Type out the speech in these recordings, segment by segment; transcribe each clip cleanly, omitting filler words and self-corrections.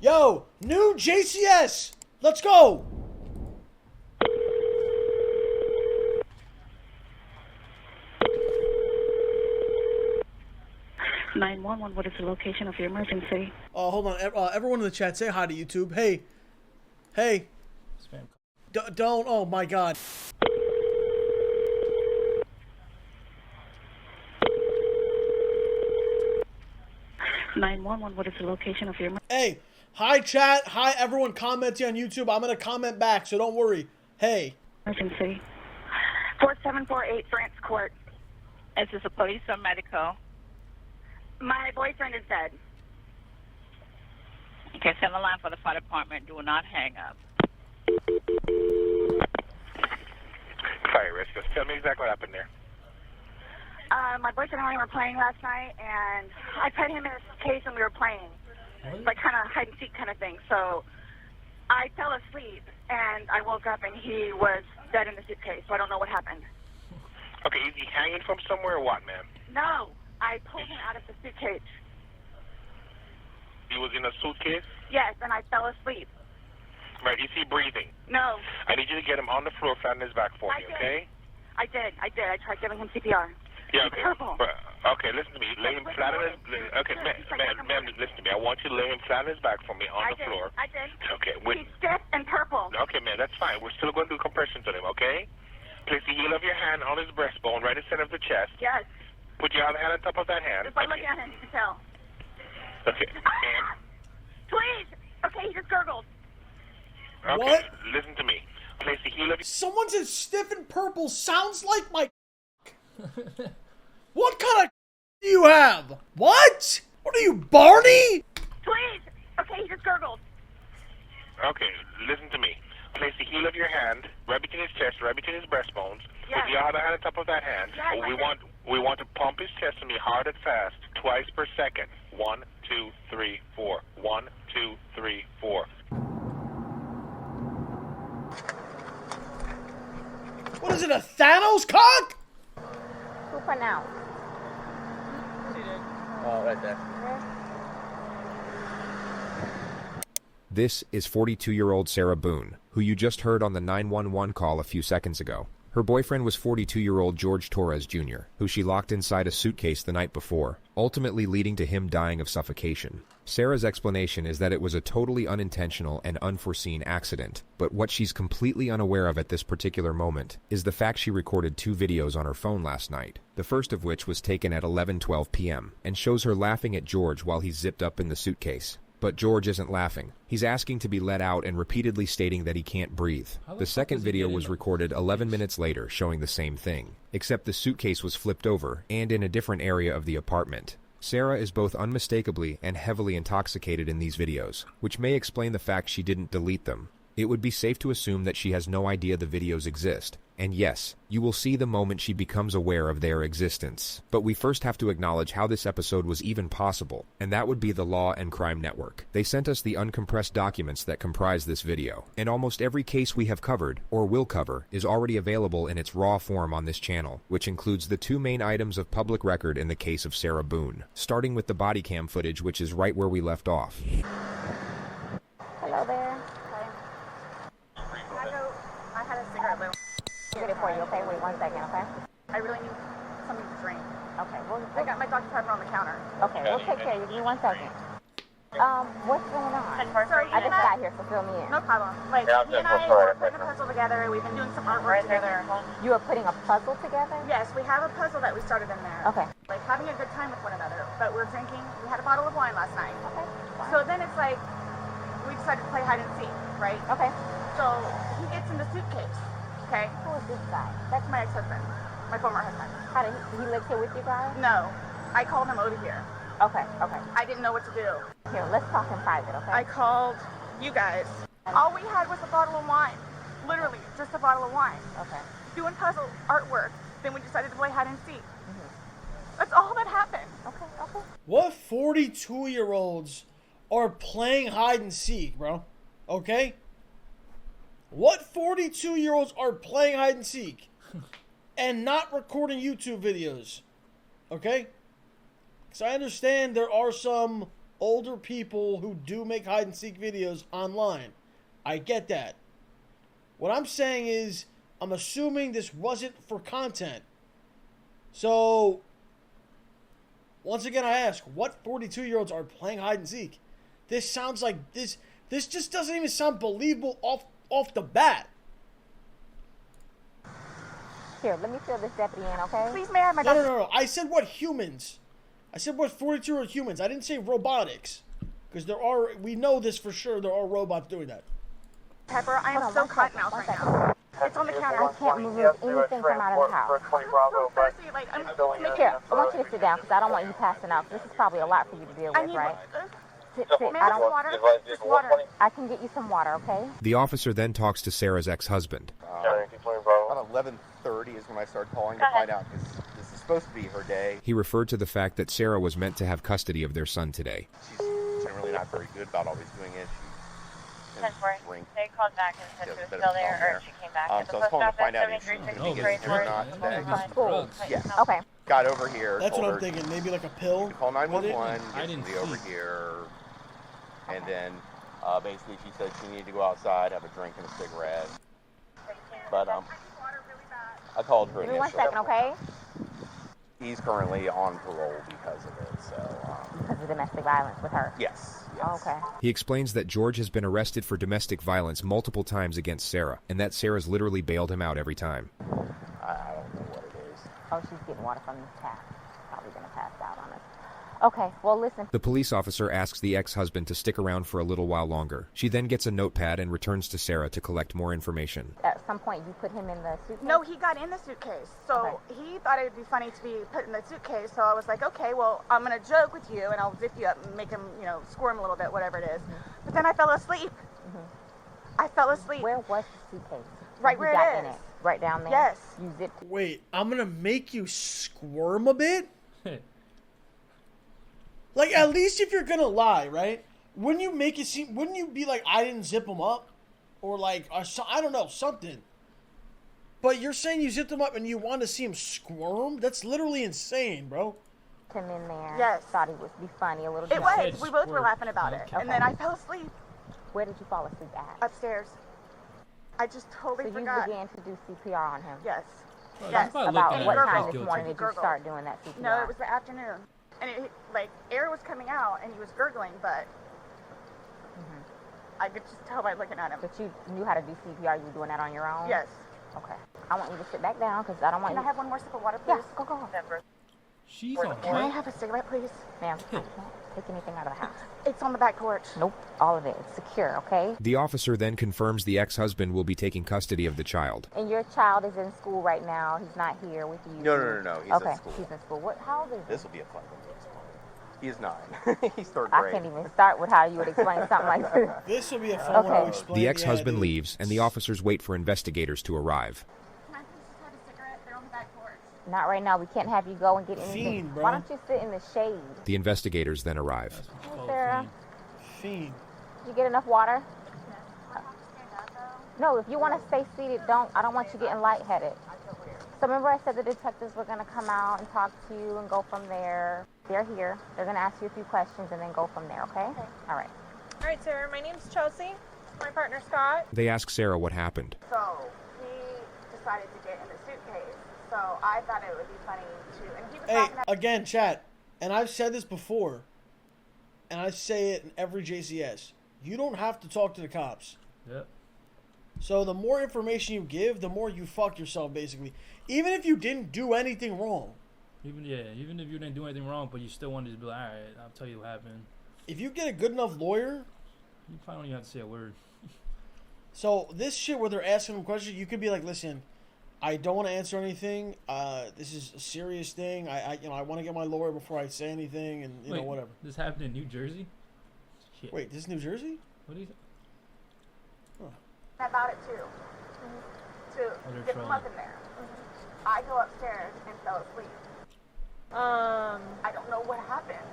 Yo, new JCS. Let's go. What is the location of your emergency? Hold on. Everyone in the chat, say hi to YouTube. Hey. Hey. Don't. Oh, my God. What is the location of your Hey. Hi, chat. Hi, everyone commenting on YouTube. I'm going to comment back, so don't worry. Hey. emergency? 4748 France Court. Is this a police or medical? My boyfriend is dead. Okay, send the line for the fire department. Do not hang up. Fire risk. Just tell me exactly what happened there. My boyfriend and I were playing last night, and I put him in a case and we were playing. Like kind of hide and seek kind of thing. So I fell asleep, and I woke up, and he was dead in the suitcase, so I don't know what happened. Okay, is he hanging from somewhere or what, ma'am? No, I pulled him out of the suitcase. He was in a suitcase? Yes, and I fell asleep. Right, is he breathing? No. I need you to get him on the floor, flat on his back for me, okay? I did. I tried giving him CPR. Yeah, okay. Purple. Okay, listen to me. Lay him flat on his... Okay, ma'am, listen to me. I want you to lay him flat on his back for me on the floor. I did. Okay, He's stiff and purple. Okay, ma'am, that's fine. We're still going to do compressions on him, okay? Place the heel of your hand on his breastbone, right in the center of the chest. Yes. Put your other hand on top of that hand. If I look at him, you can tell. Okay, ma'am. Please. Okay, he just gurgled. Okay, What? listen to me. Place the heel of your... Someone said stiff and purple sounds like my... What kind of do you have? What? What are you, Barney? Please. Okay, he just gurgled. Okay, listen to me. Place the heel of your hand right between his chest, right between his breastbones. Yes. Put your other hand on top of that hand. Yes, We want to pump his chest to me hard and fast, twice per second. 1, 2, 3, 4. 1, 2, 3, 4. What is it, a Thanos cock? Who pronounced? Oh, right there. This is 42-year-old Sarah Boone, who you just heard on the 911 call a few seconds ago. Her boyfriend was 42-year-old George Torres Jr., who she locked inside a suitcase the night before, ultimately leading to him dying of suffocation. Sarah's explanation is that it was a totally unintentional and unforeseen accident, but what she's completely unaware of at this particular moment is the fact she recorded 2 videos on her phone last night, the first of which was taken at 11:12 p.m., and shows her laughing at George while he's zipped up in the suitcase. But George isn't laughing. He's asking to be let out and repeatedly stating that he can't breathe. The second video was recorded 11 minutes later, showing the same thing, except the suitcase was flipped over and in a different area of the apartment. Sarah is both unmistakably and heavily intoxicated in these videos, which may explain the fact she didn't delete them. It would be safe to assume that she has no idea the videos exist. And yes, you will see the moment she becomes aware of their existence. But we first have to acknowledge how this episode was even possible, and that would be the Law and Crime Network. They sent us the uncompressed documents that comprise this video, and almost every case we have covered, or will cover, is already available in its raw form on this channel, which includes the 2 main items of public record in the case of Sarah Boone, starting with the body cam footage, which is right where we left off. Hello there. I had a cigarette lit. I'll get it for you, okay? Wait 1 second, okay? I really need something to drink. Okay, I got my Dr. Pepper on the counter. okay, we'll take care of you. Give me 1 second. What's going on? Sorry, I just got here, so fill me in. No problem. Like, he and I were putting a puzzle together. We've been doing some artwork together. You are putting a puzzle together? Yes, we have a puzzle that we started in there. Okay. Like, having a good time with one another. But we're drinking. We had a bottle of wine last night. Okay. So then it's like, we decided to play hide and seek, right? Okay. So he gets in the suitcase, okay? Who is this guy? That's my ex-husband, my former husband. How did he live here with you guys? No, I called him over here. Okay, okay. I didn't know what to do. Here, let's talk in private, okay? I called you guys. All we had was a bottle of wine. Literally, just a bottle of wine. Okay. Doing puzzle artwork. Then we decided to play hide and seek. That's all that happened. Okay, okay. What 42-year-olds are playing hide and seek, bro? Okay? What 42-year-olds are playing hide and seek and not recording YouTube videos? Okay? Because I understand there are some older people who do make hide and seek videos online. I get that. What I'm saying is, I'm assuming this wasn't for content. So, once again, I ask, what 42-year-olds are playing hide and seek? This sounds like this just doesn't even sound believable off the bat. Here, let me fill this deputy in, okay? Please, may I have my doctor? No. I said what humans. I said what 42-year-old humans. I didn't say robotics. Because we know this for sure, there are robots doing that. Pepper, I am so caught mouse right now. It's on the counter. I can't move anything from out of the house. Thirsty, like, I'm Here, I want you to sit down because I don't want you passing out. This is probably a lot for you to deal I with, need right? Sit. May I have some water? Just water. I can get you some water, okay? The officer then talks to Sarah's ex-husband. About 11:30 is when I started calling to find out because this is supposed to be her day. He referred to the fact that Sarah was meant to have custody of their son today. She's generally not very good about always doing it. They called back and said she was still there, or she came back. So I was calling to find out if she was getting or not today. Yes. Okay. Got over here. That's told what I'm her thinking. Maybe like a pill. to call 911. I Get didn't somebody over see. here. And then basically she said she needed to go outside, have a drink and a cigarette. But I called her Give me 1 initially. second, okay? He's currently on parole because of it. So Because of domestic violence with her. yes. Oh, okay. He explains that George has been arrested for domestic violence multiple times against Sarah, and that Sarah's literally bailed him out every time. I don't know what it is. Oh, she's getting water from this tap. Probably gonna pass out on us. Okay, well, listen. The police officer asks the ex-husband to stick around for a little while longer. She then gets a notepad and returns to Sarah to collect more information. At some point, you put him in the suitcase? No, he got in the suitcase. So he thought it would be funny to be put in the suitcase. So I was like, okay, well, I'm going to joke with you and I'll zip you up and make him, squirm a little bit, whatever it is. But then I fell asleep. I fell asleep. Where was the suitcase? Right You where got it in is. Right down there? Yes. You zipped. Wait, I'm gonna make you squirm a bit? Like, at least if you're gonna lie, right? Wouldn't you make it seem, wouldn't you be like, I didn't zip him up? Or like, I don't know, something. But you're saying you zipped him up and you want to see him squirm? That's literally insane, bro. Him in there. Yes. Thought he would be funny a little. It drunk. was. We both were laughing about it. And then I fell asleep Where did you fall asleep at? upstairs. I just totally So you forgot. began to do CPR on him. Yes. Well, Yes. that's probably About looking what at it time as this guilty. morning did you Gurgle. start doing that CPR? No, it was the afternoon. And air was coming out and he was gurgling, but I could just tell by looking at him. But you knew how to do CPR. You were doing that on your own? Yes. Okay. I want you to sit back down because I don't want Can I you. have one more sip of water, please? Yes, go. She's on Can I crack. have a cigarette, please? Ma'am, I can't take anything out of the house. It's on the back porch. Nope, all of it. It's secure, okay? The officer then confirms the ex-husband will be taking custody of the child. And your child is in school right now. He's not here with you. No. He's Okay, at school. he's in school. How old is he? This will be a fun one. He is 9. He's third I grade. can't even start with how you would explain something like this. This will be a fun one to Okay. explain. The ex-husband yeah, dude. leaves, and the officers wait for investigators to arrive. Can I please just have a cigarette? They're on the back porch. Not right now. We can't have you go and get anything. Fiend, bro. Why don't you sit in the shade? The investigators then arrive. Hey, Sarah, Fiend. did you get enough water? No, if you want to stay seated, don't. I don't want you getting lightheaded. So remember I said the detectives were going to come out and talk to you and go from there. They're here. They're going to ask you a few questions and then go from there, okay? All right. All right, Sarah, my name's Chelsea. My partner, Scott. They ask Sarah what happened. So he decided to get in the suitcase. So I thought it would be funny to. And he was Hey, talking about. again, chat, and I've said this before, and I say it in every JCS. You don't have to talk to the cops. Yep. So the more information you give, the more you fuck yourself, basically. Even if you didn't do anything wrong. Even if you didn't do anything wrong, but you still wanted to be like, all right, I'll tell you what happened. If you get a good enough lawyer, You probably don't even have to say a word. so this shit where they're asking them questions, you could be like, listen, I don't want to answer anything. This is a serious thing. I want to get my lawyer before I say anything, and Wait, whatever. This happened in New Jersey? Shit. Wait, this is New Jersey? What is it? About it too. To they're get him trolling. up in there. I go upstairs and fell asleep. I don't know what happened.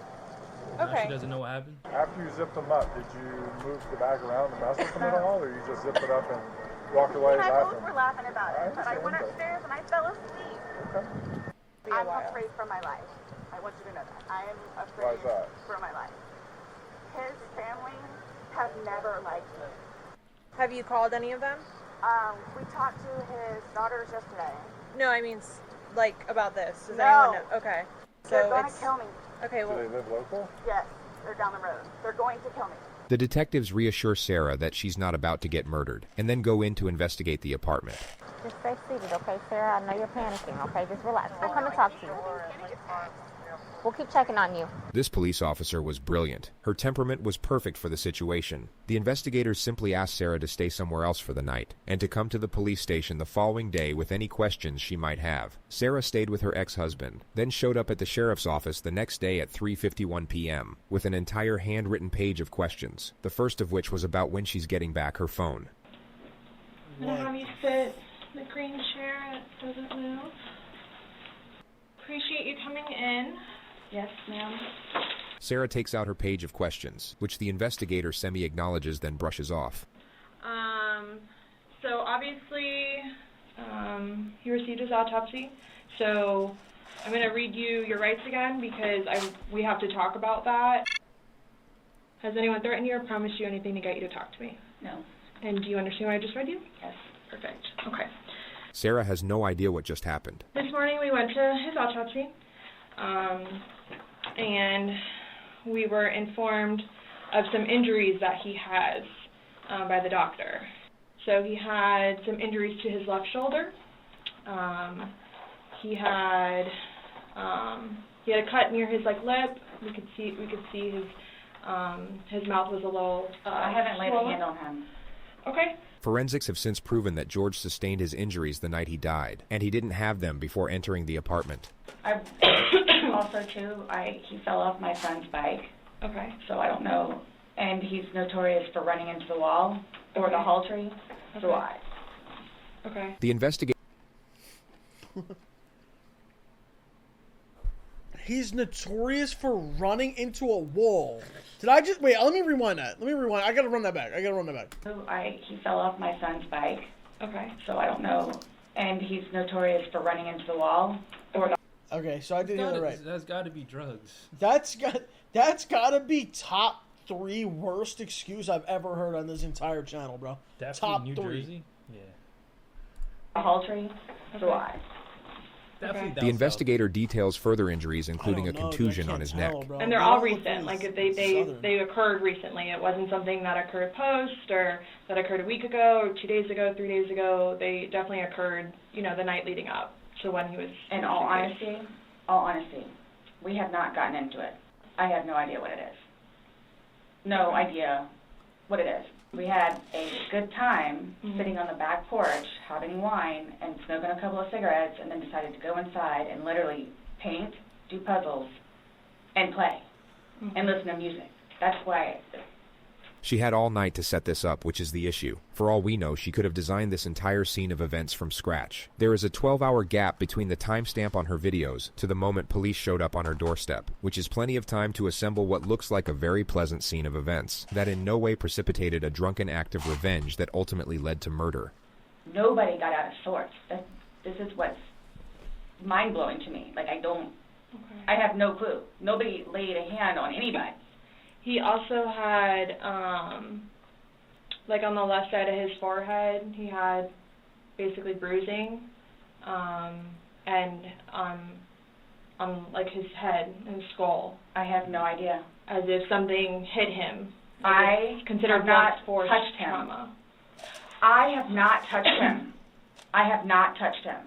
Now she doesn't know what happened? After you zipped them up, did you move the bag around and mess with them at all, or you just zipped it up and walked away And I both laughing? were laughing about I it, but I went understand that. upstairs and I fell asleep. Okay. I'm afraid for my life. I want you to know that. I am Why afraid is that? for my life. his family have never liked me. Have you called any of them? We talked to his daughters yesterday. No, I mean, like, about this. Does No. anyone know? Okay. They're going to kill me. Okay, Do well, they live local? Yes, they're down the road. They're going to kill me. The detectives reassure Sarah that she's not about to get murdered, and then go in to investigate the apartment. Just stay seated, okay, Sarah? I know you're panicking, okay? Just relax. We'll come and talk to you. We'll keep checking on you. This police officer was brilliant. Her temperament was perfect for the situation. The investigators simply asked Sarah to stay somewhere else for the night, and to come to the police station the following day with any questions she might have. Sarah stayed with her ex-husband, then showed up at the sheriff's office the next day at 3:51 p.m. with an entire handwritten page of questions, the first of which was about when she's getting back her phone. I'm going to have you sit in the green chair that doesn't move. Appreciate you coming in. Yes, ma'am. Sarah takes out her page of questions, which the investigator semi-acknowledges then brushes off. So obviously, he received his autopsy. So I'm going to read you your rights again because we have to talk about that. Has anyone threatened you or promised you anything to get you to talk to me? No. And do you understand what I just read you? Yes. Perfect. Okay. Sarah has no idea what just happened. This morning we went to his autopsy, and we were informed of some injuries that he has by the doctor. So he had some injuries to his left shoulder. He had a cut near his lip. We could see his mouth was a little. I haven't laid a swollen. hand on him. Okay. Forensics have since proven that George sustained his injuries the night he died, and he didn't have them before entering the apartment. I also too. He fell off my son's bike. Okay. So I don't know. And he's notorious for running into the wall or the hall tree. So Okay. The investigator. He's notorious for running into a wall. Did I just wait? Let me rewind that. I gotta run that back. He fell off my son's bike. Okay. So I don't know. And he's notorious for running into the wall or the. Okay, so I did hear that right. That's got to be drugs. That's gotta be top 3 worst excuse I've ever heard on this entire channel, bro. Definitely top New 3. Jersey? Yeah. The hall tree. So Definitely The investigator details further injuries, including a contusion on his neck. And they're all recent. Like they occurred recently. It wasn't something that occurred post or that occurred a week ago or 2 days ago, 3 days ago. They definitely occurred, the night leading up to when he was. In all honesty, we have not gotten into it. I have no idea what it is. No idea what it is. We had a good time sitting on the back porch, having wine and smoking a couple of cigarettes, and then decided to go inside and literally paint, do puzzles, and play, and listen to music. That's why. She had all night to set this up, which is the issue. For all we know, she could have designed this entire scene of events from scratch. There is a 12-hour gap between the timestamp on her videos to the moment police showed up on her doorstep, which is plenty of time to assemble what looks like a very pleasant scene of events that in no way precipitated a drunken act of revenge that ultimately led to murder. Nobody got out of sorts. This is what's mind-blowing to me. I have no clue. Nobody laid a hand on anybody. He also had, on the left side of his forehead, he had basically bruising, and on his head and skull. I have no idea. As if something hit him. I considered have not force touched him. trauma. I have not touched him. I have not touched him.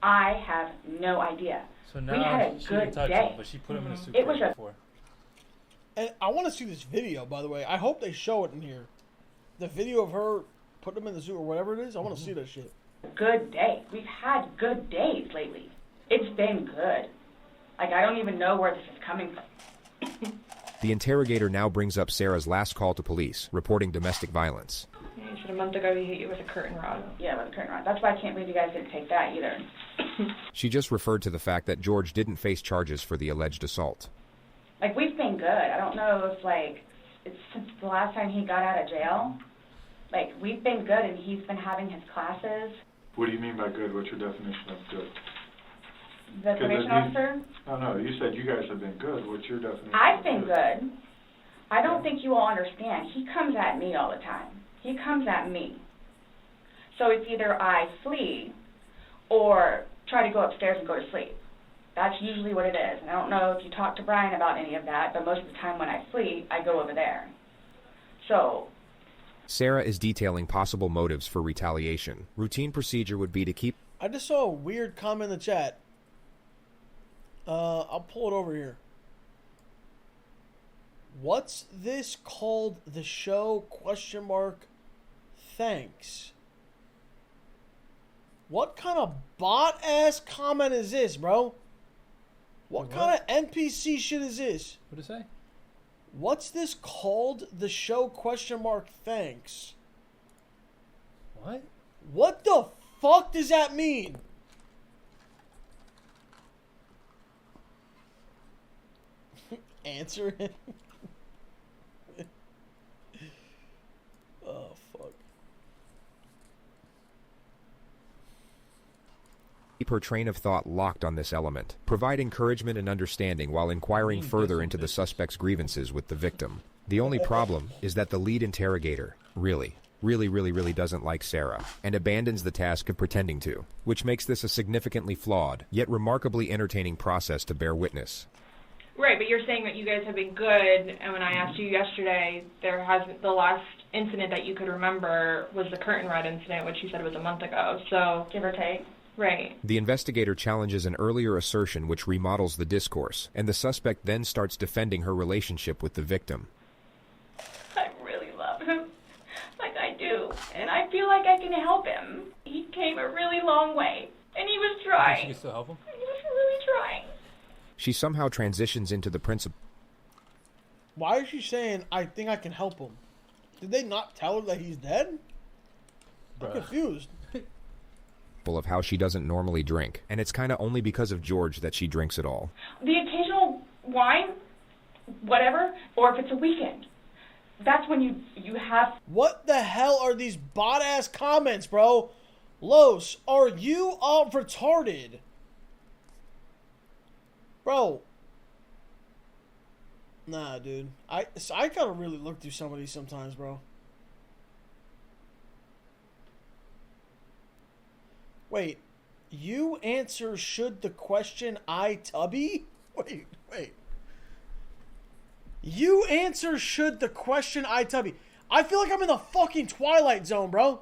I have no idea. So now we had a she good didn't touch day. him, but she put him in a suitcase It was before. And I want to see this video, by the way. I hope they show it in here. The video of her putting him in the suit or whatever it is. I want to see that shit. Good day. We've had good days lately. It's been good. I don't even know where this is coming from. The interrogator now brings up Sarah's last call to police, reporting domestic violence. Yeah, he said a month ago he hit you with a curtain rod. Yeah, with a curtain rod. That's why I can't believe you guys didn't take that either. She just referred to the fact that George didn't face charges for the alleged assault. We've been good. I don't know if, it's since the last time he got out of jail. We've been good, and he's been having his classes. What do you mean by good? What's your definition of good? The probation officer? No, you said you guys have been good. What's your definition? I've been good. I don't think you all understand. He comes at me all the time. He comes at me. So it's either I flee or try to go upstairs and go to sleep. That's usually what it is. And I don't know if you talk to Brian about any of that, but most of the time when I flee, I go over there. So Sarah is detailing possible motives for retaliation. Routine procedure would be to keep... I just saw a weird comment in the chat. I'll pull it over here. What's this called? The show? Question mark. Thanks. What kind of bot ass comment is this, bro? What kind of NPC shit is this? What'd it say? What's this called? The show? Question mark. Thanks. What? What the fuck does that mean? Answer it. Oh, fuck. Keep her train of thought locked on this element. Provide encouragement and understanding while inquiring further into the suspect's grievances with the victim. The only problem is that the lead interrogator really doesn't like Sarah and abandons the task of pretending to, which makes this a significantly flawed, yet remarkably entertaining process to bear witness. Right, but you're saying that you guys have been good, and when I asked you yesterday, there hasn't, the last incident that you could remember was the curtain rod incident, which you said was a month ago, so... Give or take. Right. The investigator challenges an earlier assertion which remodels the discourse, and the suspect then starts defending her relationship with the victim. I really love him. Like I do. And I feel like I can help him. He came a really long way. And he was trying. She can still help him? He was really trying. She somehow transitions into the principle. Why is she saying, I think I can help him? Did they not tell her that he's dead? I'm confused. Of how she doesn't normally drink, and it's kind of only because of George that she drinks at all. The occasional wine, whatever, or if it's a weekend. That's when you have... What the hell are these bot-ass comments, bro? Los, are you all retarded? Bro. Nah, dude. I gotta really look through some of these sometimes, bro. Wait. You answer should the question I tubby? Wait. You answer should the question I tubby. I feel like I'm in the fucking Twilight Zone, bro.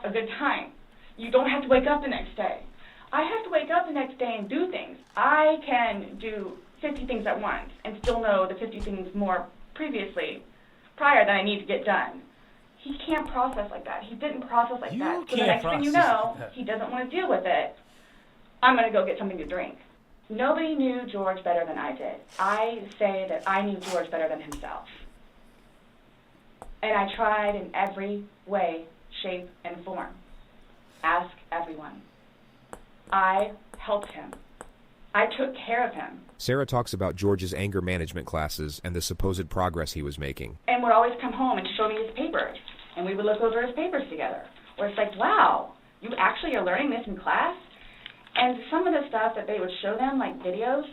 A good time. You don't have to wake up the next day. I have to wake up the next day and do things. I can do 50 things at once and still know the 50 things more prior that I need to get done. He can't process like that. He didn't process like that. So the next thing you know, he doesn't want to deal with it. I'm going to go get something to drink. Nobody knew George better than I did. I say that I knew George better than himself. And I tried in every way, shape, and form. Ask everyone. I helped him. I took care of him. Sarah talks about George's anger management classes and the supposed progress he was making. And would always come home and show me his papers. And we would look over his papers together. Where it's like, wow, you actually are learning this in class? And some of the stuff that they would show them, like videos,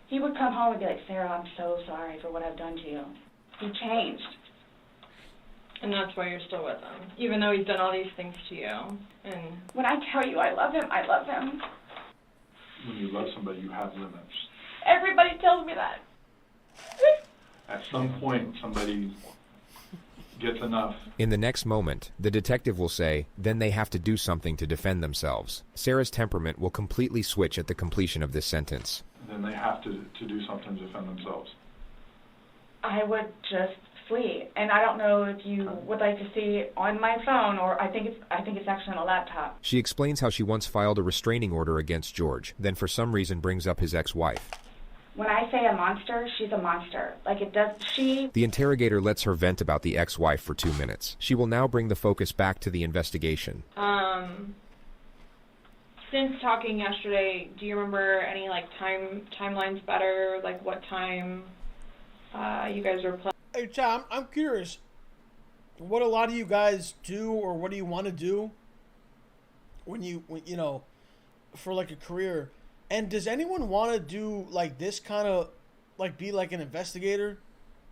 he would come home and be like, Sarah, I'm so sorry for what I've done to you. He changed. And that's why you're still with him, even though he's done all these things to you. And when I tell you I love him, I love him. When you love somebody, you have limits. Everybody tells me that. At some point, somebody gets enough. In the next moment, the detective will say, then they have to do something to defend themselves. Sarah's temperament will completely switch at the completion of this sentence. Then they have to do something to defend themselves. I would just flee, and I don't know if you would like to see on my phone, or I think it's actually on a laptop. She explains how she once filed a restraining order against George, then for some reason brings up his ex-wife. When I say a monster, she's a monster. Like it does, The interrogator lets her vent about the ex-wife for 2 minutes. She will now bring the focus back to the investigation. Since talking yesterday, do you remember any like timelines better? Like what time you guys were playing? Hey, Chad, I'm curious what a lot of you guys do, or what do you want to do when you know, for like a career. And does anyone want to do like this kind of, like, be like an investigator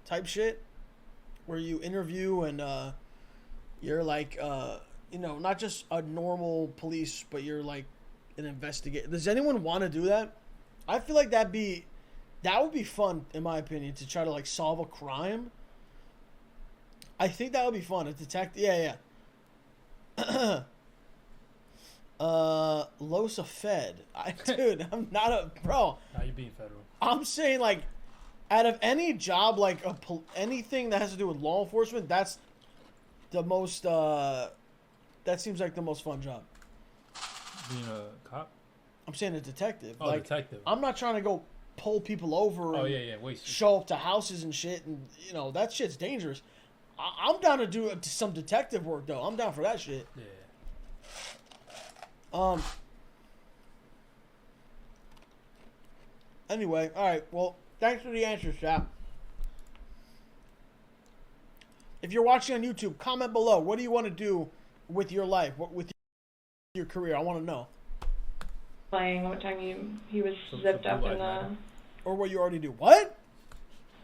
type shit, where you interview and you're like you know, not just a normal police, but you're like an investigator. Does anyone want to do that? I feel like that would be fun, in my opinion, to try to like solve a crime. I think that would be fun. A detective, yeah. Los Fed. Dude, I'm not a bro. Now you're being federal. I'm saying, like, out of any job, like anything that has to do with law enforcement, that's the most. That seems like the most fun job. Being a cop? I'm saying a detective. Oh, like, detective. I'm not trying to go pull people over. Oh, and yeah. Wait. Show up to houses and shit, and you know that shit's dangerous. I'm down to do some detective work though. I'm down for that shit. Yeah. Anyway, all right. Well, thanks for the answers, chap. If you're watching on YouTube, comment below. What do you want to do with your life? With your career? I want to know. Playing what time he was zipped up in the or what you already do. What?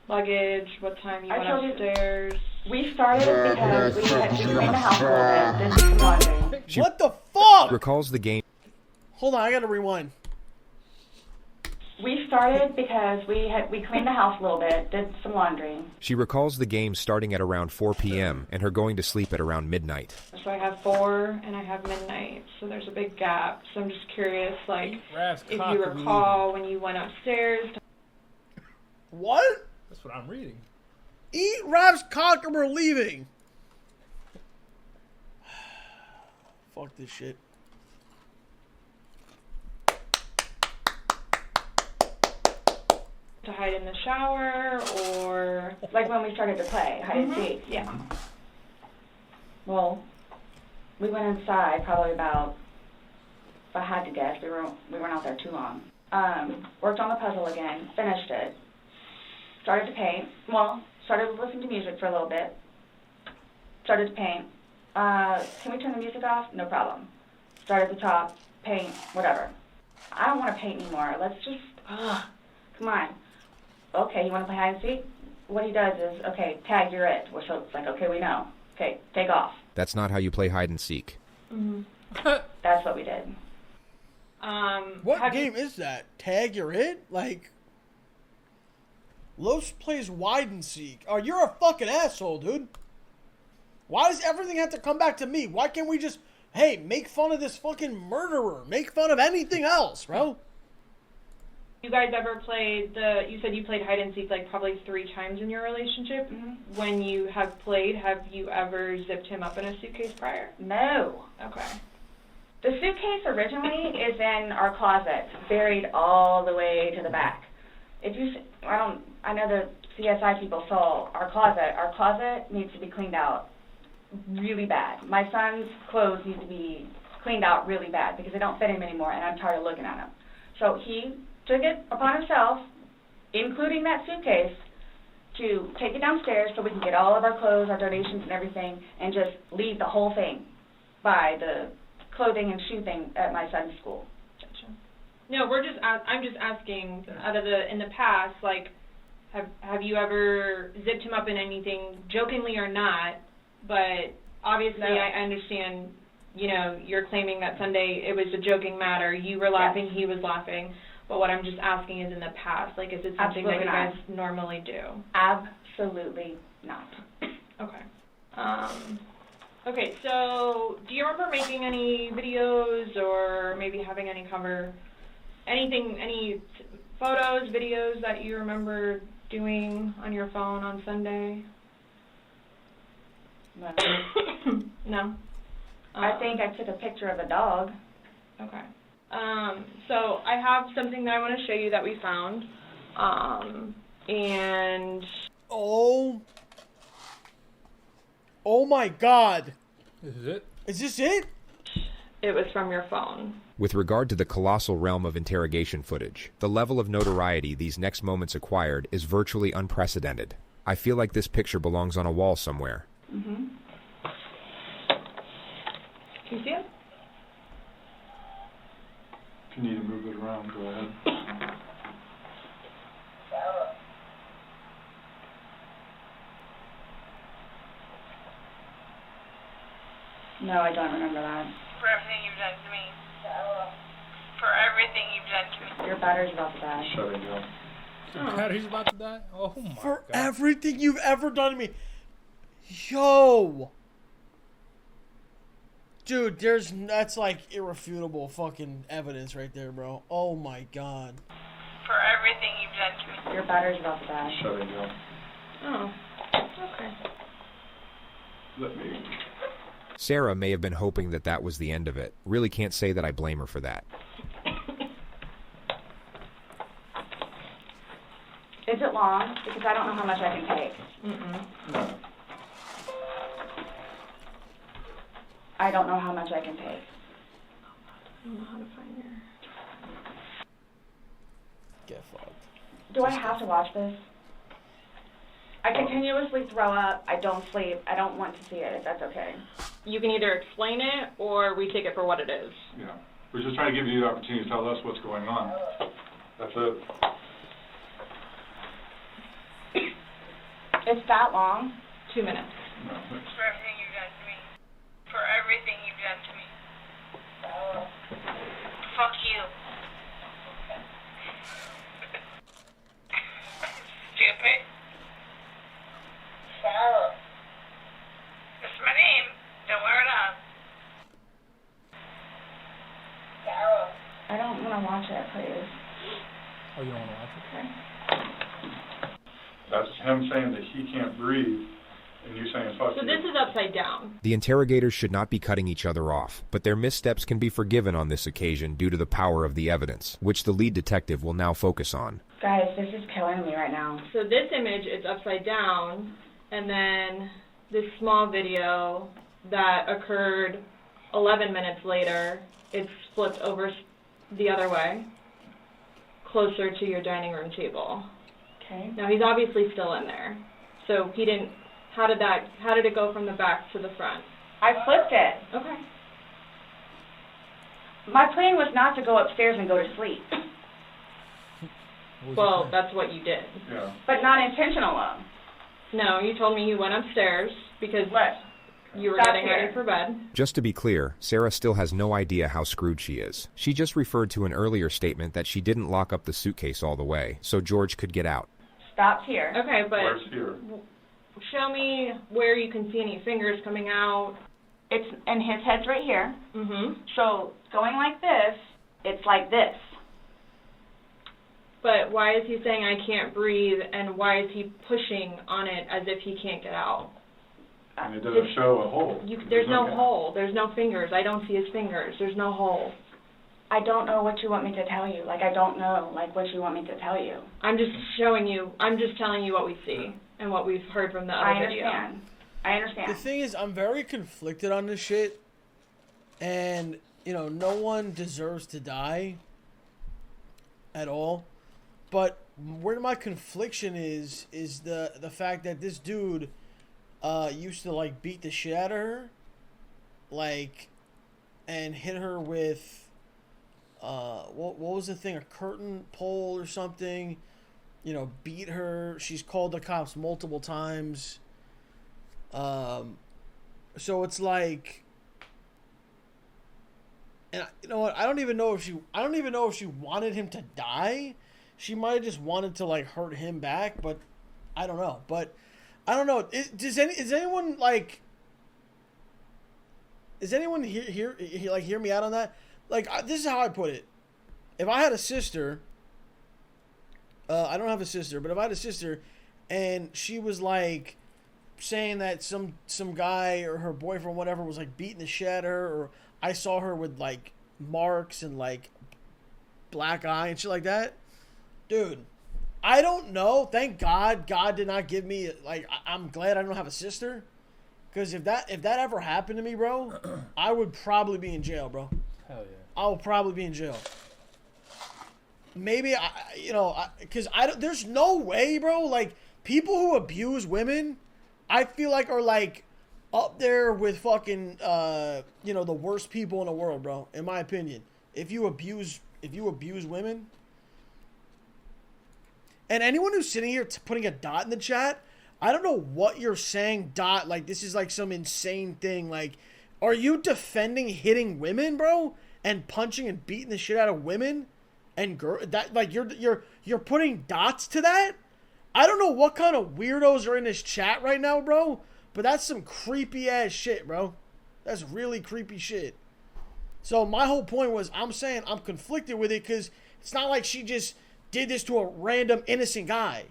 Luggage. What time you went told you- upstairs. We started because we had to clean the house a little bit, did some laundry. What the fuck? Recalls the game. Hold on, I gotta rewind. We started because we cleaned the house a little bit, did some laundry. She recalls the game starting at around 4 p.m. and her going to sleep at around midnight. So I have 4 and I have midnight, so there's a big gap. So I'm just curious, like, if you recall when you went upstairs. What? That's what I'm reading. Eat Rap's cock and we're leaving. Fuck this shit. To hide in the shower, or like when we started to play hide and seek. Yeah. Well, we went inside probably about, if I had to guess, we weren't out there too long. Worked on the puzzle again, finished it. Started to paint. Well, started to listen to music for a little bit. Started to paint. Can we turn the music off? No problem. Start at the top, paint, whatever. I don't want to paint anymore. Let's just, come on. Okay, you want to play hide and seek? What he does is, okay, tag, you're it. So it's like, okay, we know. Okay, take off. That's not how you play hide and seek. Mm-hmm. That's what we did. What game is that? Tag, you're it? Like, Los plays wide and seek. Oh, you're a fucking asshole, dude. Why does everything have to come back to me? Why can't we just, hey, make fun of this fucking murderer? Make fun of anything else, bro. You guys ever played you said you played hide and seek like probably 3 times in your relationship. Mm-hmm. When you have played, have you ever zipped him up in a suitcase prior? No. Okay. The suitcase originally is in our closet, buried all the way to the back. If you, I know the CSI people saw our closet. Our closet needs to be cleaned out really bad. My son's clothes need to be cleaned out really bad because they don't fit him anymore, and I'm tired of looking at them. So he took it upon himself, including that suitcase, to take it downstairs so we can get all of our clothes, our donations and everything, and just leave the whole thing by the clothing and shoe thing at my son's school. Gotcha. No, I'm just asking, in the past, like, have you ever zipped him up in anything, jokingly or not, but obviously I understand, you know, you're claiming that Sunday it was a joking matter, you were laughing, he was laughing. But what I'm just asking is in the past, like, is it something that you guys normally do? Absolutely not. Okay. Okay, so do you remember making any videos or maybe having any any photos, videos that you remember doing on your phone on Sunday? No. No? I think I took a picture of a dog. Okay. So I have something that I want to show you that we found, and oh my God, This is it? Is this it? It was from your phone. With regard to the colossal realm of interrogation footage, the level of notoriety these next moments acquired is virtually unprecedented. I feel like this picture belongs on a wall somewhere. Mm-hmm. Can you see it? If you need to move it around, go ahead. No, I don't remember that. For everything you've done to me. For everything you've done to me. Your battery's about to die. Shutting down. Your battery's about to die? Oh my For God. everything you've ever done to me. Yo. Dude, that's like irrefutable fucking evidence right there, bro. Oh my God. For everything you've done to me. Your battery's about to die. Shutting down. Oh, okay. Let me. Sarah may have been hoping that that was the end of it. Really can't say that I blame her for that. Is it long? Because I don't know how much I can take. No. I don't know how much I can take. I don't know how to find her. Get fucked. Do I have to watch this? I continuously throw up. I don't sleep. I don't want to see it, if that's okay. You can either explain it or we take it for what it is. Yeah. We're just trying to give you the opportunity to tell us what's going on. That's it. It's that long? 2 minutes. No. For everything you've done to me. For everything you've done to me. Fuck you. Stupid. Sarah. That's my name. Don't wear it up. Sarah. I don't want to watch it, please. Oh, you don't want to watch it? Okay. That's him saying that he can't breathe, and you saying fuck So you. this is upside down. The interrogators should not be cutting each other off, but their missteps can be forgiven on this occasion due to the power of the evidence, which the lead detective will now focus on. Guys, this is killing me right now. So this image is upside down, and then this small video that occurred 11 minutes later, it's flipped over the other way, closer to your dining room table. Okay. Now he's obviously still in there. So he didn't, how did it go from the back to the front? I flipped it. Okay. My plan was not to go upstairs and go to sleep. Well, that's what you did. Yeah. But not intentional though. No, you told me you went upstairs because you were Stop getting here. ready for bed. Just to be clear, Sarah still has no idea how screwed she is. She just referred to an earlier statement that she didn't lock up the suitcase all the way, so George could get out. Stopped here. Okay, but Where's here? show me where you can see any fingers coming out. It's, and his head's right here. Mm-hmm. So going like this, it's like this. But why is he saying I can't breathe, and why is he pushing on it as if he can't get out? And it doesn't show a hole. There's no hole. There's no fingers. I don't see his fingers. There's no hole. I don't know what you want me to tell you. Like, I don't know, like, what you want me to tell you. I'm just showing you. I'm just telling you what we see and what we've heard from the other video. I understand. The thing is, I'm very conflicted on this shit. And, you know, no one deserves to die at all. But where my confliction is the fact that this dude used to, like, beat the shit out of her. Like, and hit her with, what was the thing? A curtain pole or something. You know, beat her. She's called the cops multiple times. So it's like, and you know what? I don't even know if she wanted him to die. She might have just wanted to, like, hurt him back, but I don't know. But I don't know. Is anyone like? Is anyone hear me out on that? Like, this is how I put it. If I had a sister, I don't have a sister, but if I had a sister, and she was like saying that some guy or her boyfriend, whatever, was like beating the shit out of her, or I saw her with like marks and like black eye and shit like that, dude, I don't know. Thank God did not give me, like, I'm glad I don't have a sister, because if that ever happened to me, bro, I would probably be in jail, bro. Hell yeah. I will probably be in jail. Maybe because there's no way, bro. Like, people who abuse women, I feel like are like up there with fucking the worst people in the world, bro. In my opinion, if you abuse if you abuse women, and anyone who's sitting here putting a dot in the chat, I don't know what you're saying, dot, like this is like some insane thing. Like, are you defending hitting women, bro? And punching and beating the shit out of women? And that, like, you're putting dots to that? I don't know what kind of weirdos are in this chat right now, bro, but that's some creepy ass shit, bro. That's really creepy shit. So my whole point was, I'm saying I'm conflicted with it because it's not like she just did this to a random innocent guy.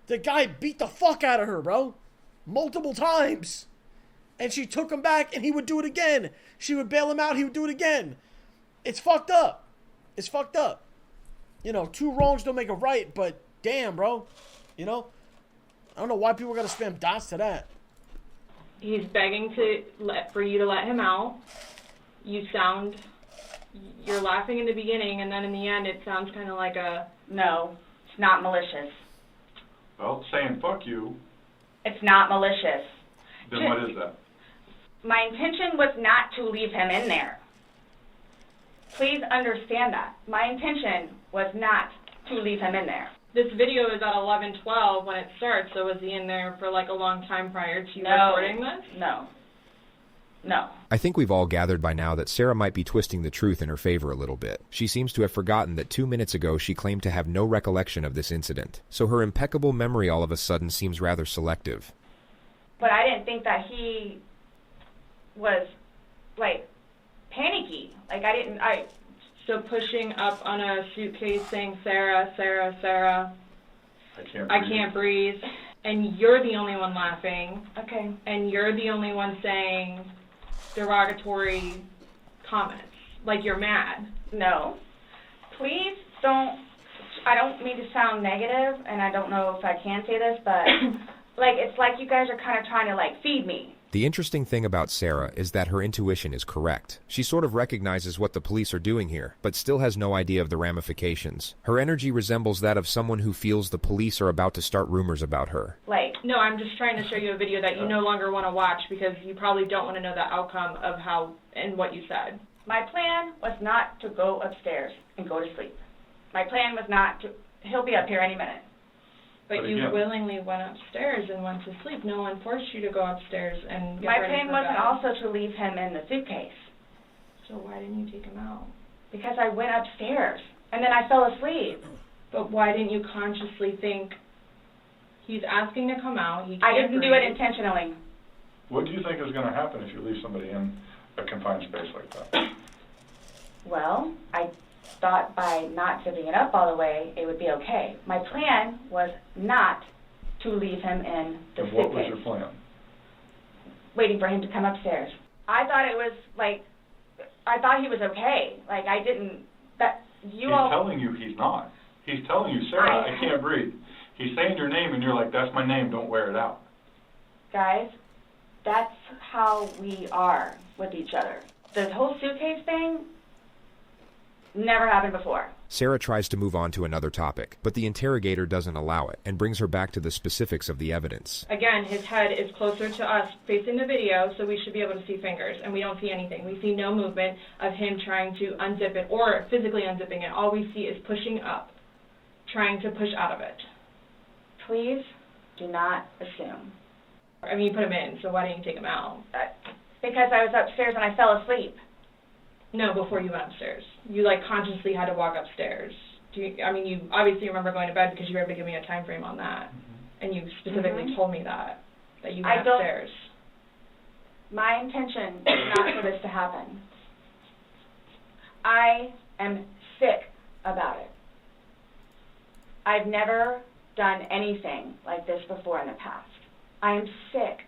The guy beat the fuck out of her, bro. Multiple times. And she took him back and he would do it again. She would bail him out, he would do it again. It's fucked up. It's fucked up. You know, two wrongs don't make a right, but damn, bro. You know? I don't know why people gotta spam dots to that. He's begging for you to let him out. You're laughing in the beginning, and then in the end it sounds kind of like a... No, it's not malicious. Well, saying fuck you. It's not malicious. Then what is that? My intention was not to leave him in there. Please understand that. My intention was not to leave him in there. This video is at 11:12 when it starts, so was he in there for like a long time prior to recording this? No. No. I think we've all gathered by now that Sarah might be twisting the truth in her favor a little bit. She seems to have forgotten that 2 minutes ago she claimed to have no recollection of this incident, so her impeccable memory all of a sudden seems rather selective. But I didn't think that he was, like, panicky. Like, So pushing up on a suitcase saying, Sarah, Sarah, Sarah, I can't breathe. And you're the only one laughing. Okay. And you're the only one saying derogatory comments. Like you're mad. No. Please don't, I don't mean to sound negative, and I don't know if I can say this, but, like, it's like you guys are kind of trying to, like, feed me. The interesting thing about Sarah is that her intuition is correct. She sort of recognizes what the police are doing here, but still has no idea of the ramifications. Her energy resembles that of someone who feels the police are about to start rumors about her. Like, no, I'm just trying to show you a video that you no longer want to watch because you probably don't want to know the outcome of how and what you said. My plan was not to go upstairs and go to sleep. My plan was not to, he'll be up here any minute. But you willingly went upstairs and went to sleep. No one forced you to go upstairs and get My ready plan for wasn't bed. also to leave him in the suitcase. So why didn't you take him out? Because I went upstairs, and then I fell asleep. But why didn't you consciously think, he's asking to come out, he can't I didn't do it breathe. intentionally. What do you think is going to happen if you leave somebody in a confined space like that? Well, I thought by not zipping it up all the way, it would be okay. My plan was not to leave him in the suitcase. What was your plan? Waiting for him to come upstairs. I thought it was, like, I thought he was okay. Like, I didn't, that, you all... He's telling you he's not. He's telling you, Sarah, I can't breathe. He's saying your name, and you're like, that's my name, don't wear it out. Guys, that's how we are with each other. The whole suitcase thing never happened before. Sarah tries to move on to another topic, but the interrogator doesn't allow it and brings her back to the specifics of the evidence. Again, his head is closer to us facing the video, so we should be able to see fingers, and we don't see anything. We see no movement of him trying to unzip it or physically unzipping it. All we see is pushing up, trying to push out of it. Please do not assume. I mean, you put him in, so why didn't you take him out? Because I was upstairs and I fell asleep. No, before you went upstairs. You, like, consciously had to walk upstairs. I mean, you obviously remember going to bed because you were able to give me a time frame on that. And you specifically told me that you went upstairs. My intention is not for this to happen. I am sick about it. I've never done anything like this before in the past. I am sick.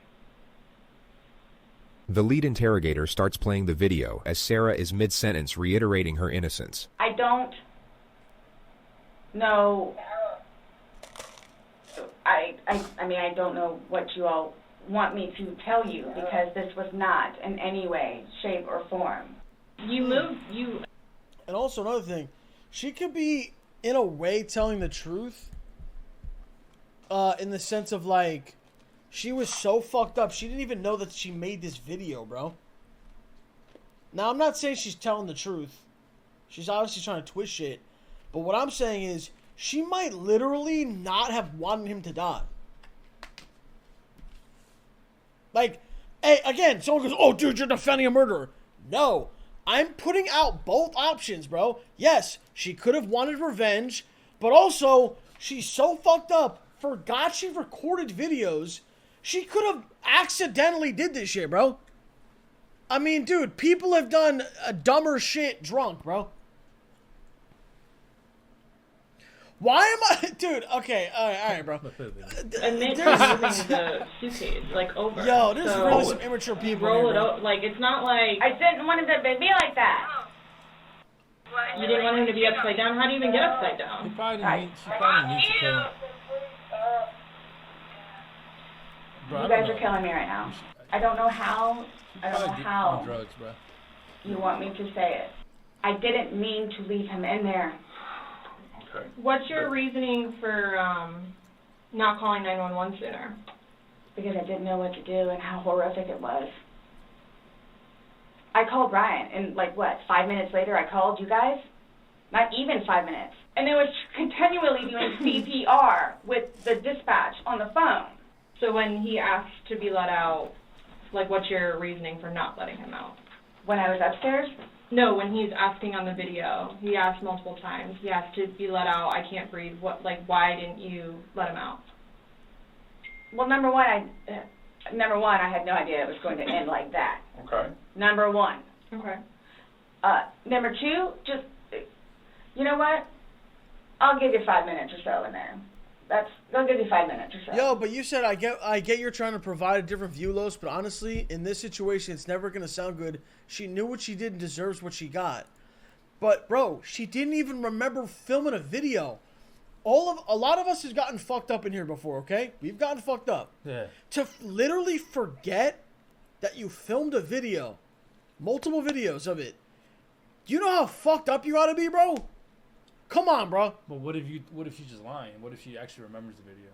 The lead interrogator starts playing the video as Sarah is mid-sentence reiterating her innocence. I don't know. I mean, I don't know what you all want me to tell you because this was not in any way, shape, or form. And also another thing, she could be in a way telling the truth, in the sense of like, she was so fucked up, she didn't even know that she made this video, bro. Now, I'm not saying she's telling the truth. She's obviously trying to twist shit. But what I'm saying is, she might literally not have wanted him to die. Like, hey, again, someone goes, oh, dude, you're defending a murderer. No. I'm putting out both options, bro. Yes, she could have wanted revenge, but also, she's so fucked up, forgot she recorded videos. She could have accidentally did this shit, bro. I mean, dude, people have done dumber shit drunk, bro. Why am I... Dude, okay, alright, bro. Admit to moving the suitcase, like, over. Yo, there's really some immature people roll here, it bro. out, like, it's not like... I didn't want it to be like that. You didn't want him to be upside down? How do you even get upside down? She probably needs to kill him. Bro, You guys are killing me right now. I don't know how. I don't know how on drugs, bro. you want me to say it. I didn't mean to leave him in there. Okay. What's your reasoning for not calling 911 sooner? Because I didn't know what to do and how horrific it was. I called Ryan, and like, what, 5 minutes later I called you guys? Not even 5 minutes. And it was continually doing CPR with the dispatch on the phone. So when he asked to be let out, like, what's your reasoning for not letting him out? When I was upstairs? No, when he's asking on the video, he asked multiple times. He asked to be let out. I can't breathe. What? Like, why didn't you let him out? Well, number one, I had no idea it was going to end like that. Okay. Number one. Okay. Number two, just, you know what? I'll give you 5 minutes or so in there. They'll give you 5 minutes or so. Yo, but you said I get you're trying to provide a different view, Los, but honestly, in this situation, it's never gonna sound good. She knew what she did and deserves what she got. But bro, she didn't even remember filming a video. A lot of us has gotten fucked up in here before, okay? We've gotten fucked up. Yeah. To literally forget that you filmed a video, multiple videos of it. Do you know how fucked up you ought to be, bro? Come on, bro. But what if she's just lying? What if she actually remembers the video?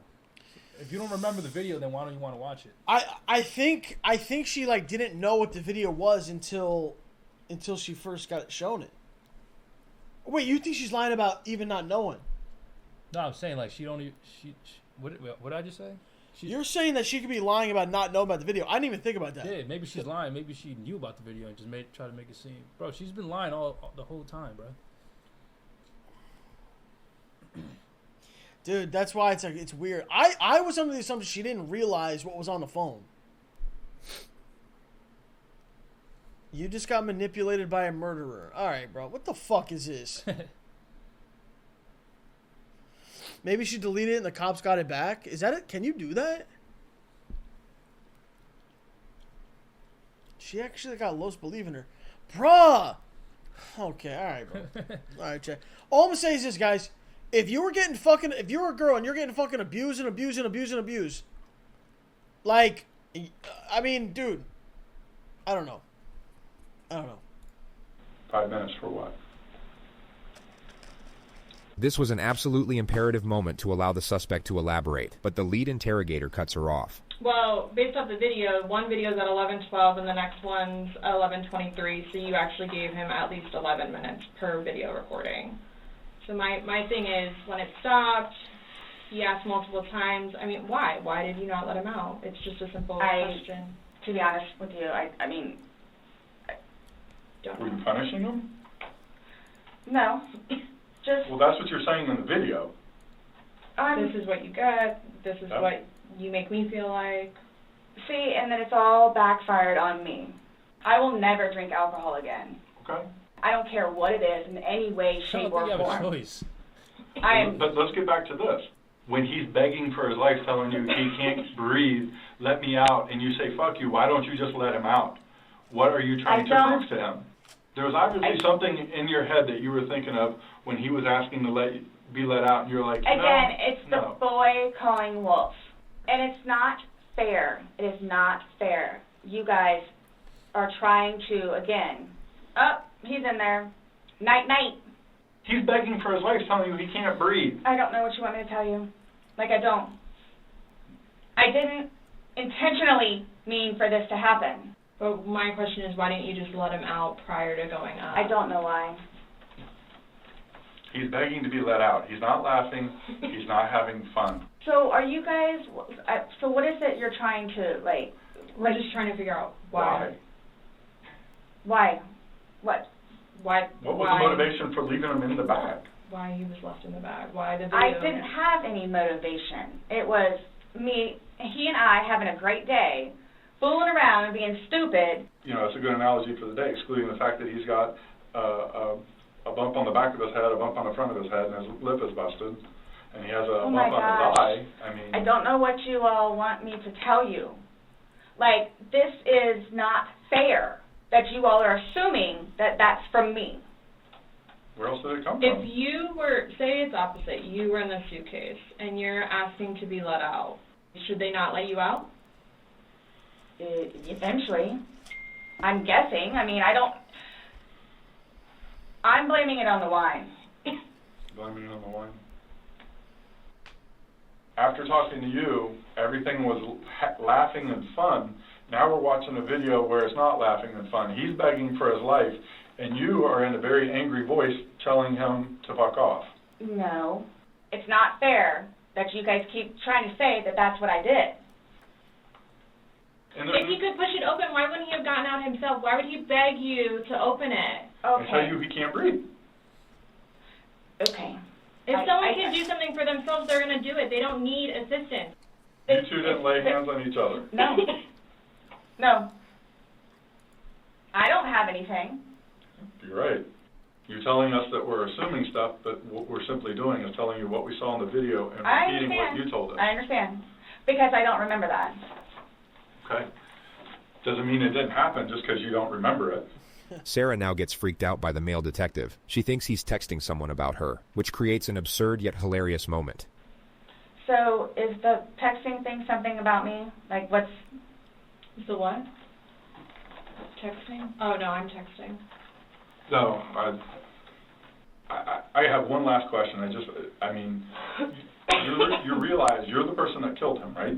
If you don't remember the video, then why don't you want to watch it? I think she like didn't know what the video was until she first got shown it. Wait, you think she's lying about even not knowing? No, I'm saying like what did I just say? You're saying that she could be lying about not knowing about the video. I didn't even think about that. Yeah, maybe she's lying. Maybe she knew about the video and just try to make it seem. Bro, she's been lying the whole time, bro. Dude, that's why it's weird. I was under the assumption she didn't realize what was on the phone. You just got manipulated by a murderer. All right, bro. What the fuck is this? Maybe she deleted it and the cops got it back. Is that it? Can you do that? She actually got Los believing her. Bruh! Okay, alright, bro. Alright, check. All I'm gonna say is this, guys. If you were a girl and you're getting fucking abused, like, I mean, dude, I don't know. 5 minutes for what? This was an absolutely imperative moment to allow the suspect to elaborate, but the lead interrogator cuts her off. Well, based off the video, one video's at 11:12 and the next one's at 11:23, so you actually gave him at least 11 minutes per video recording. So my thing is, when it stopped, he asked multiple times, I mean, why? Why did you not let him out? It's just a simple question. To be honest with you, I mean... Were you punishing him? No. Just... Well, that's what you're saying in the video. This is what you get. This is what you make me feel like. See, and then it's all backfired on me. I will never drink alcohol again. Okay. I don't care what it is in any way, shape, or form. You have a choice. But let's get back to this. When he's begging for his life, telling you he can't breathe, let me out, and you say, fuck you, why don't you just let him out? What are you trying to prove to him? There was obviously something in your head that you were thinking of when he was asking to be let out, and you're like, Again, it's the boy calling wolf. And it's not fair. It is not fair. You guys are trying to, again, he's in there. Night, night. He's begging for his life, telling you he can't breathe. I don't know what you want me to tell you. Like, I don't. I didn't intentionally mean for this to happen. But my question is, why didn't you just let him out prior to going up? I don't know why. He's begging to be let out. He's not laughing. He's not having fun. So are you guys, so what is it you're trying to, like... We're just trying to figure out why. Why? What? Why? What was the motivation for leaving him in the bag? Why he was left in the bag? Why the video? I didn't have any motivation. It was me, he and I having a great day, fooling around and being stupid. You know, it's a good analogy for the day, excluding the fact that he's got a bump on the back of his head, a bump on the front of his head, and his lip is busted, and he has a bump on his eye. I don't know what you all want me to tell you. Like, this is not fair that you all are assuming that that's from me. Where else did it come from? If you were, say it's opposite, you were in the suitcase and you're asking to be let out, should they not let you out? Eventually. I'm guessing. I mean, I'm blaming it on the wine. Blaming it on the wine? After talking to you, everything was laughing and fun. Now we're watching a video where it's not laughing and fun. He's begging for his life, and you are in a very angry voice telling him to fuck off. No, it's not fair that you guys keep trying to say that that's what I did. If he could push it open, why wouldn't he have gotten out himself? Why would he beg you to open it? Okay. And tell you he can't breathe. Okay. If someone can do something for themselves, they're going to do it. They don't need assistance. You two didn't lay hands on each other. No. No. I don't have anything. You're right. You're telling us that we're assuming stuff, but what we're simply doing is telling you what we saw in the video and repeating what you told us. I understand. Because I don't remember that. Okay. Doesn't mean it didn't happen just because you don't remember it. Sarah now gets freaked out by the male detective. She thinks he's texting someone about her, which creates an absurd yet hilarious moment. So, is the texting thing something about me? Like, what's... The what? Texting? Oh, no, I'm texting. No, I have one last question. You realize you're the person that killed him, right?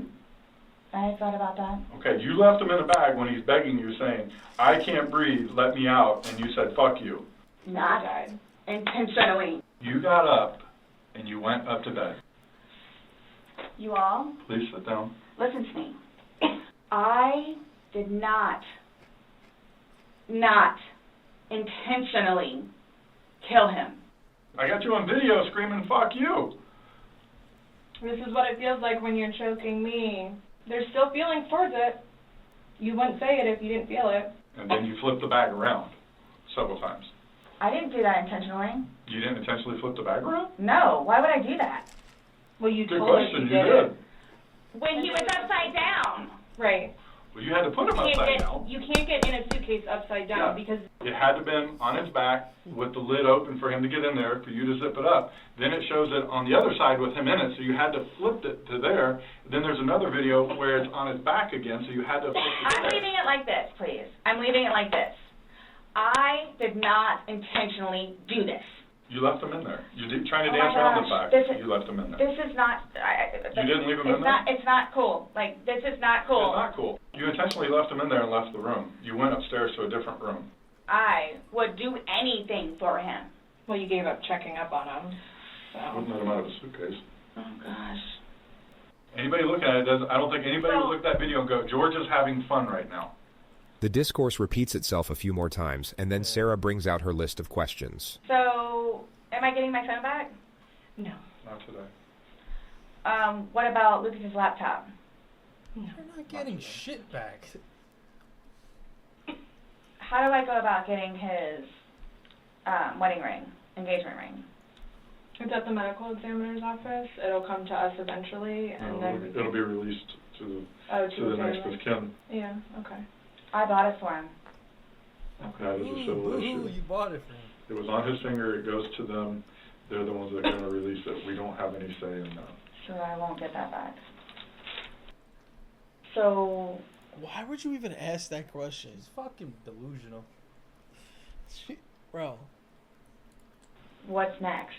I thought about that. Okay, you left him in a bag when he's begging you, saying, I can't breathe, let me out, and you said, fuck you. Not intentionally. You got up, and you went up to bed. You all? Please sit down. Listen to me. I did not intentionally kill him. I got you on video screaming, fuck you. This is what it feels like when you're choking me. There's still feelings towards it. You wouldn't say it if you didn't feel it. And then you flipped the bag around several times. I didn't do that intentionally. You didn't intentionally flip the bag around? No. Why would I do that? Well, you Good told us question. you did. When he was upside down. Right. Well, you had to put him upside down. You can't get in a suitcase upside down because... It had to have been on his back with the lid open for him to get in there, for you to zip it up. Then it shows it on the other side with him in it, so you had to flip it to there. Then there's another video where it's on his back again, so you had to flip it to I'm there. leaving it like this, please. I'm leaving it like this. I did not intentionally do this. You left him in there. You did trying to Oh dance my around the gosh, fact. You left him in there. This is not... You didn't leave him in there? It's not cool. Like, this is not cool. It's not cool. You intentionally left him in there and left the room. You went upstairs to a different room. I would do anything for him. Well, you gave up checking up on him. So. Wouldn't let him out of a suitcase. Oh, gosh. Anybody looking at it, I don't think anybody would look at that video and go, George is having fun right now. The discourse repeats itself a few more times, and then Sarah brings out her list of questions. So, am I getting my phone back? No. Not today. What about Lucas's laptop? You're not getting shit back. How do I go about getting his wedding ring, engagement ring? It's at the medical examiner's office. It'll come to us eventually, and then It'll be released to to the next of kin. Yeah. Okay. I bought it for him. That is a civil issue. You bought it for him. It was on his finger. It goes to them. They're the ones that are going to release it. We don't have any say in that. Sure, I won't get that back. So... Why would you even ask that question? He's fucking delusional. Bro. What's next?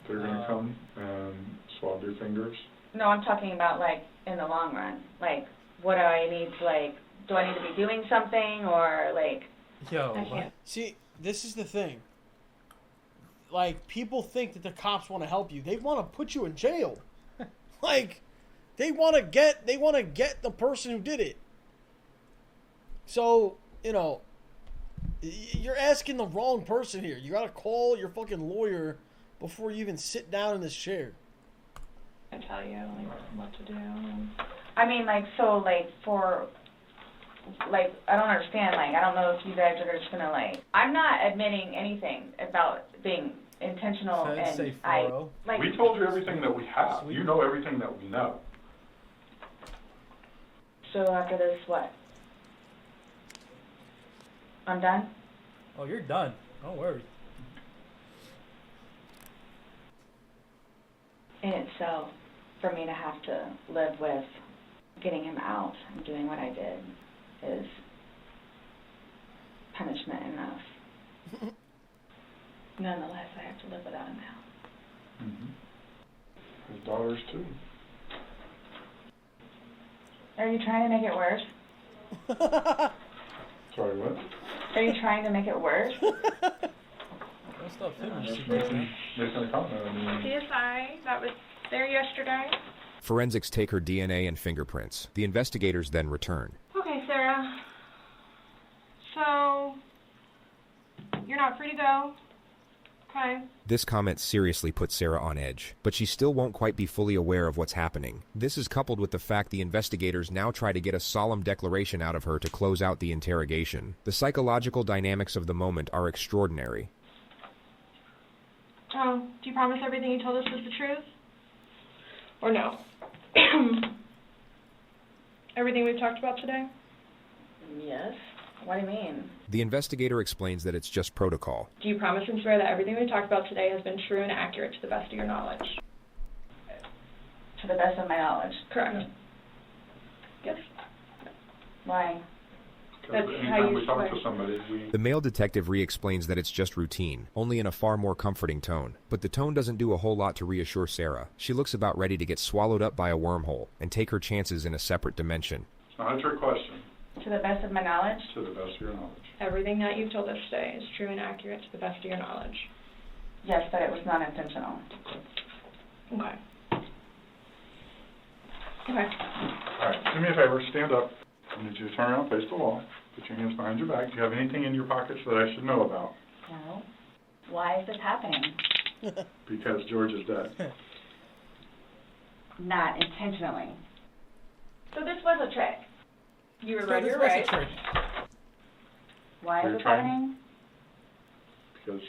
They're going to come and swab your fingers. No, I'm talking about, like, in the long run. Like, what do I need to, like... Do I need to be doing something, or, like... Yo, what? See, this is the thing. like, people think that the cops want to help you. They want to put you in jail. Like, they want to get the person who did it. So, you know, you're asking the wrong person here. You got to call your fucking lawyer before you even sit down in this chair. I tell you, like, what to do. I mean, like, so, like, for, like, I don't understand. Like, I don't know if you guys are just gonna, like, I'm not admitting anything about being intentional, and like. We told you everything that we have. You know everything that we know. So after this, what? I'm done? Oh, you're done. Don't worry. In itself, for me to have to live with getting him out and doing what I did is punishment enough. Nonetheless, I have to live without him now. Mm-hmm. His daughters, too. Are you trying to make it worse? Sorry, what? Are you trying to make it worse? Don't stop filming. CSI, that was there yesterday. Forensics take her DNA and fingerprints. The investigators then return. Okay, Sarah. So, you're not free to go. Okay. This comment seriously puts Sarah on edge, but she still won't quite be fully aware of what's happening. This is coupled with the fact the investigators now try to get a solemn declaration out of her to close out the interrogation. The psychological dynamics of the moment are extraordinary. Oh, do you promise everything you told us was the truth? Or no? Everything we've talked about today? Yes. What do you mean? The investigator explains that it's just protocol. Do you promise and swear that everything we've talked about today has been true and accurate to the best of your knowledge? To the best of my knowledge. Correct. Yes. Why? That's how Anytime you we talk swear. to somebody, The male detective re-explains that it's just routine, only in a far more comforting tone. But the tone doesn't do a whole lot to reassure Sarah. She looks about ready to get swallowed up by a wormhole and take her chances in a separate dimension. It's not a trick question. To the best of my knowledge? To the best of your knowledge. Everything that you've told us today is true and accurate to the best of your knowledge. Yes, but it was not intentional. Okay. All right, do me a favor, stand up. I need you to turn around, face the wall. Put your hands behind your back. Do you have anything in your pockets that I should know about? No. Why is this happening? Because George is dead. Not intentionally. So this was a trick. You were right, this you're was a right. trick. Why Were is you this trying- happening? Because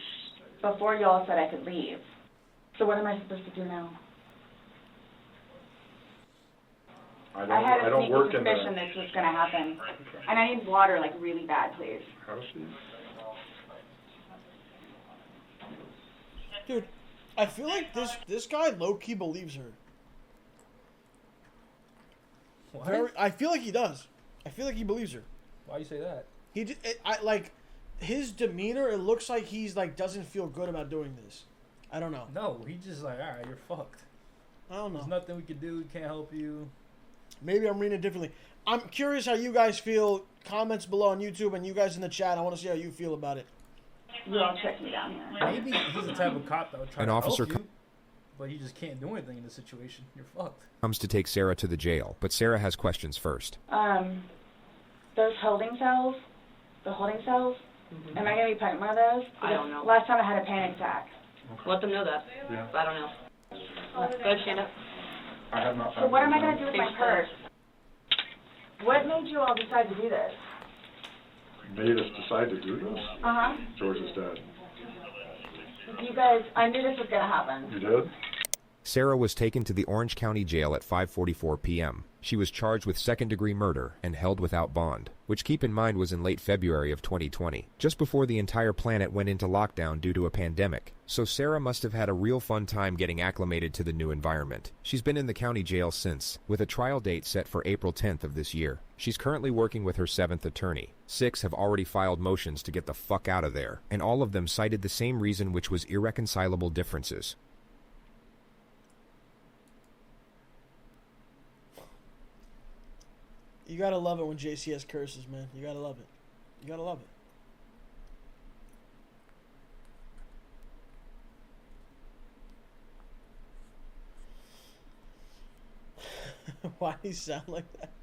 Before y'all said I could leave. So what am I supposed to do now? I had a don't sneaky work in suspicion the... this was going to happen. And I need water, like, really bad, please. How does she... Dude, I feel like this guy low-key believes her. What? I feel like he does. I feel like he believes her. Why you say that? He just, like, his demeanor, it looks like he's, like, doesn't feel good about doing this. I don't know. No, he just like, alright, you're fucked. I don't know. There's nothing we can do. We can't help you. Maybe I'm reading it differently. I'm curious how you guys feel. Comments below on YouTube and you guys in the chat. I want to see how you feel about it. You all check me down here. Maybe he's the type of cop that would try An to officer help you, but he just can't do anything in this situation. You're fucked. Comes to take Sarah to the jail, but Sarah has questions first. Those holding cells, the holding cells, am I going to be put in one of those? I don't know. Last time I had a panic attack. Let them know that. Yeah. I don't know. Go ahead, stand up. I have not... So what am I going to do with my purse? What made you all decide to do this? Made us decide to do this? Uh-huh. George is dead. You guys, I knew this was going to happen. You did? Sarah was taken to the Orange County Jail at 5:44 p.m. She was charged with second-degree murder and held without bond, which keep in mind was in late February of 2020, just before the entire planet went into lockdown due to a pandemic. So Sarah must have had a real fun time getting acclimated to the new environment. She's been in the county jail since, with a trial date set for April 10th of this year. She's currently working with her 7th attorney. 6 have already filed motions to get the fuck out of there, and all of them cited the same reason, which was irreconcilable differences. You gotta love it when JCS curses, man. You gotta love it. You gotta love it. Why do you sound like that?